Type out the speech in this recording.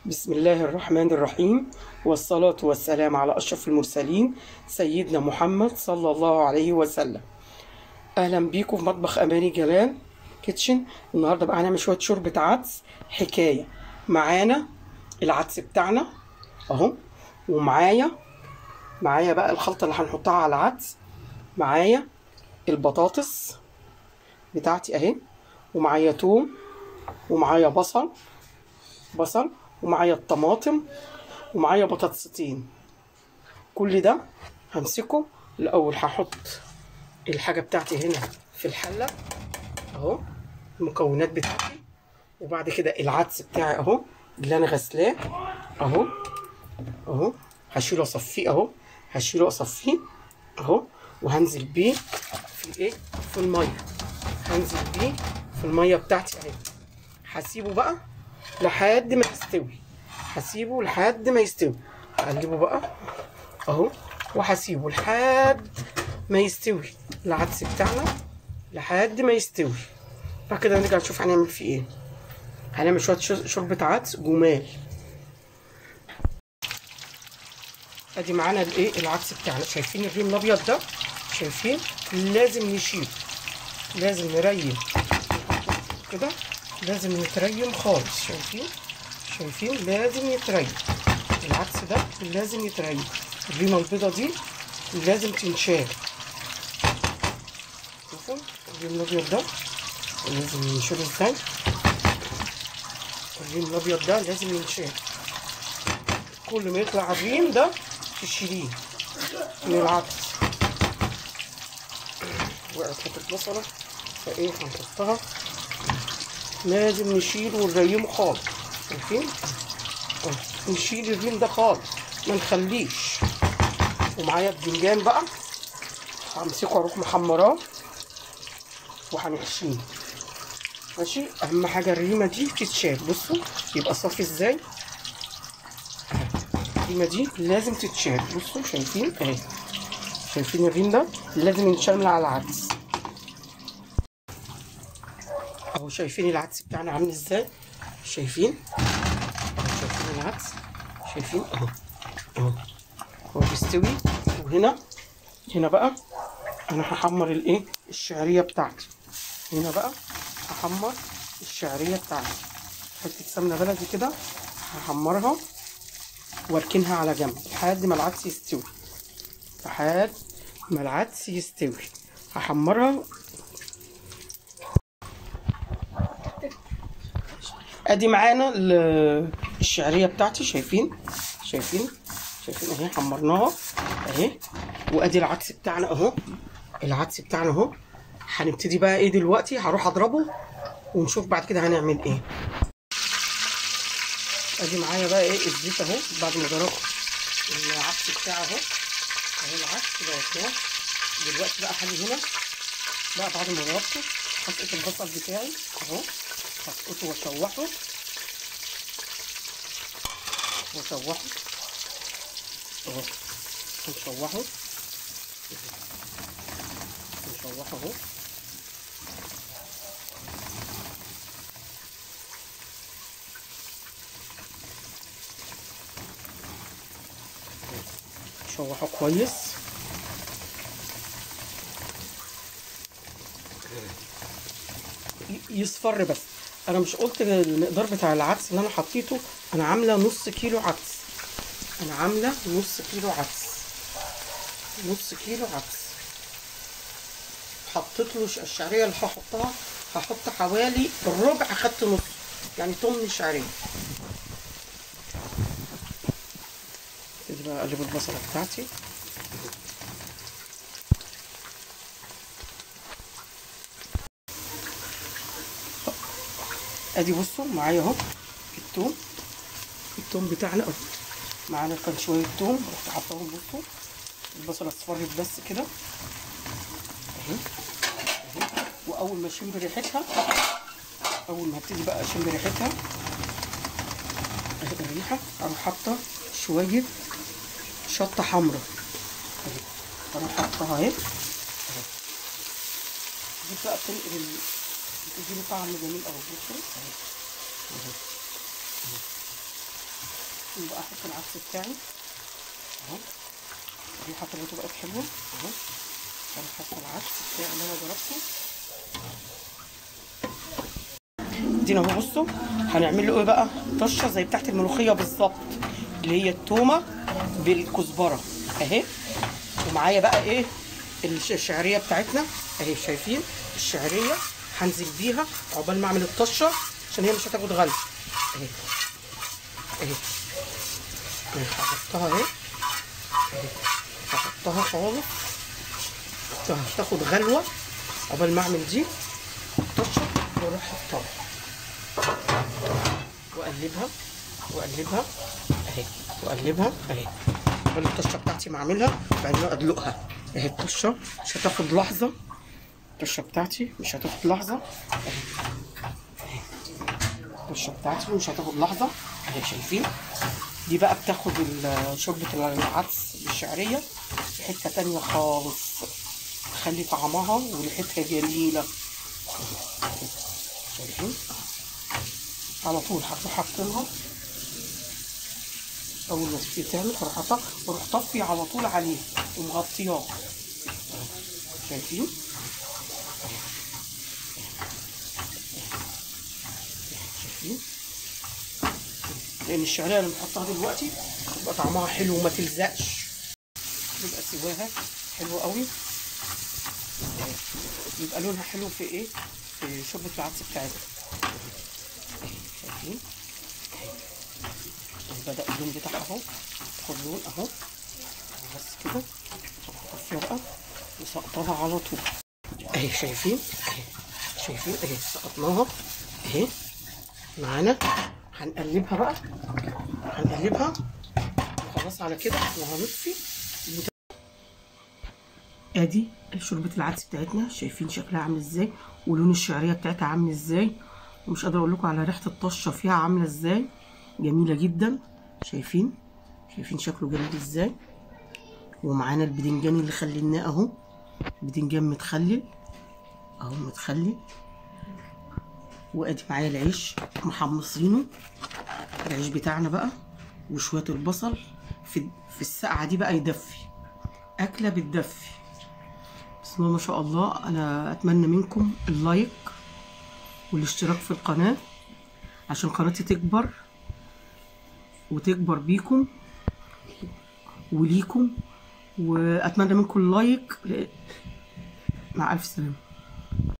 بسم الله الرحمن الرحيم، والصلاة والسلام على أشرف المرسلين سيدنا محمد صلى الله عليه وسلم. أهلا بيكم في مطبخ أماني جلال كيتشن. النهاردة بقى هنعمل شوية شوربة عدس حكاية. معانا العدس بتاعنا أهو، ومعايا بقى الخلطة اللي هنحطها على العدس. معايا البطاطس بتاعتي أهي، ومعايا توم، ومعايا بصل، ومعايا الطماطم، ومعايا بطاطستين. كل ده همسكه الاول. هحط الحاجه بتاعتي هنا في الحله اهو، المكونات بتاعتي، وبعد كده العدس بتاعي اهو اللي انا غسلاه اهو هشيله اصفيه اهو، وهنزل بيه في ايه، في الميه. هنزل بيه في الميه بتاعتي اهي. هسيبه بقى لحد ما يستوي. اقلبه بقى اهو، وهسيبه لحد ما يستوي العدس بتاعنا، لحد ما يستوي. بعد كده نرجع نشوف هنعمل فيه ايه. هنعمل شويه شوربه عدس جمال. ادي معانا الايه، العدس بتاعنا. شايفين الريم الابيض ده؟ شايفين؟ لازم نشيله، لازم نريم كده، لازم يتريم خالص. شايفين لازم يتريم العدس ده، لازم يتريم. الريمه البيضه دي لازم تنشال. شوفوا الريم الابيض ده لازم ننشله ازاي. الريم الابيض ده لازم ينشال. كل ما يطلع الريم ده تشيليه من العدس. وقعت حته بصله فايه هنحطها، لازم نشيله ونريمه خالص. شايفين؟ نشيل الريم ده خالص، ما نخليش. ومعايا البتنجان بقى، همسكه اروح محمراه وهنحشيه. ماشي، اهم حاجه الريمه دي تتشال. بصوا يبقى صافي ازاي. الريمه دي لازم تتشال. بصوا شايفين اهي، شايفين الريم ده لازم ينشال من على العدس اهو. شايفين العدس بتاعنا عامل ازاي؟ شايفين العدس؟ شايفين اهو هو بيستوي. وهنا بقى انا هحمر الايه، الشعريه بتاعتي. هنا بقى هحمر الشعريه بتاعتي، حته سمنه بلدي كده هحمرها واركنها على جنب لحد ما العدس يستوي. هحمرها. ادي معانا الشعريه بتاعتي. شايفين اهي، حمرناها اهي. وادي العدس بتاعنا اهو. هنبتدي بقى ايه دلوقتي، هروح اضربه ونشوف بعد كده هنعمل ايه. ادي معايا بقى ايه الزيت اهو، بعد ما ضربت العدس بتاعه اهو العدس ضربناه. دلوقتي بقى هاجي هنا بقى بعد ما ضربته، هسقط البصل بتاعي اهو، هسقطه واشوحه اهو. هنشوحه اهو. شوحه كويس. يصفر بس. انا مش قلت المقدار بتاع العدس اللي انا حطيته؟ انا عامله نص كيلو عدس. نص كيلو عدس. حطيت له الشعريه اللي هحط حوالي الربع، اخدت نص، يعني طن شعريه. ابتدي بقى اقلب البصله بتاعتي. ادي بصوا معايا اهو التوم بتاعنا اهو. معانا كان شويه توم رحت حطاهم. بصوا البصله اصفرت بس كده اهي. واول ما اشم ريحتها، اول ما ابتدي بقى اشم ريحتها الريحه، اروح حاطه شويه شطه حمراء اهي، اروح حاطها اهي. دي بقى بتديله طعم جميل قوي. بصوا اهي بقى احط العدس بتاعي اهو، الريحه بتاعته بقت حلوه اهو. انا حاطه العدس بتاعي اللي انا ضربته دينا اهو. بصوا هنعمل له ايه بقى، طشه زي بتاعت الملوخيه بالظبط، اللي هي التومه بالكزبره اهي. ومعايا بقى ايه الشعريه بتاعتنا اهي، شايفين الشعريه هنزل بيها عقبال ما اعمل الطشه عشان هي مش هتاخد غلو اهي اهي. هحطها اهي اهي، هحطها خالص هتاخد غلوه عقبال ما اعمل دي الطشه، واروح حطها واقلبها واقلبها اهي، واقلبها اهي عقبال الطشه بتاعتي ما اعملها، وبعدين ادلقها اهي. الطشه مش هتاخد لحظه، الطشه بتاعتي مش هتاخد لحظه اهي اهي، الطشه بتاعتي مش هتاخد لحظه اهي. شايفين دي بقى بتاخد شوربه العدس بالشعريه في حته تانيه خالص، تخلي طعمها وريحتها جميله. شايفين على طول هروح حاطينها اول ما تتعمل هروح حاطها واروح طفي على طول عليه ومغطياه. شايفين شايفين، لان الشعريه اللي بنحطها دلوقتي تبقى طعمها حلو وما تلزقش، يبقى سواها حلو قوي، يبقى لونها حلو في ايه، في شوربه العدس بتاعتنا. شايفين بدأ اللون بتاعها اهو تاخد لون اهو، بس كده هطفيها بقى وسقطها على طول اهي. شايفين اهي، شايفين اهي سقطناها اهي معانا. هنقلبها بقى، هنقلبها خلاص على كده وهنطفي. ادي شوربه العدس بتاعتنا، شايفين شكلها عامل ازاي ولون الشعريه بتاعتها عامل ازاي، ومش قادره اقول لكم على ريحه الطشه فيها عامله ازاي، جميله جدا. شايفين شايفين شكله جميل ازاي. ومعانا البدنجان اللي خليناه اهو، بدنجان متخلل اهو متخلل. وادي معايا العيش محمصينه، العيش بتاعنا بقى وشويه البصل في السقعه دي بقى يدفي، اكله بتدفي بسم الله ما شاء الله. انا اتمنى منكم اللايك والاشتراك في القناه عشان قناتي تكبر وتكبر بيكم وليكم، واتمنى منكم اللايك. مع الف سلامه.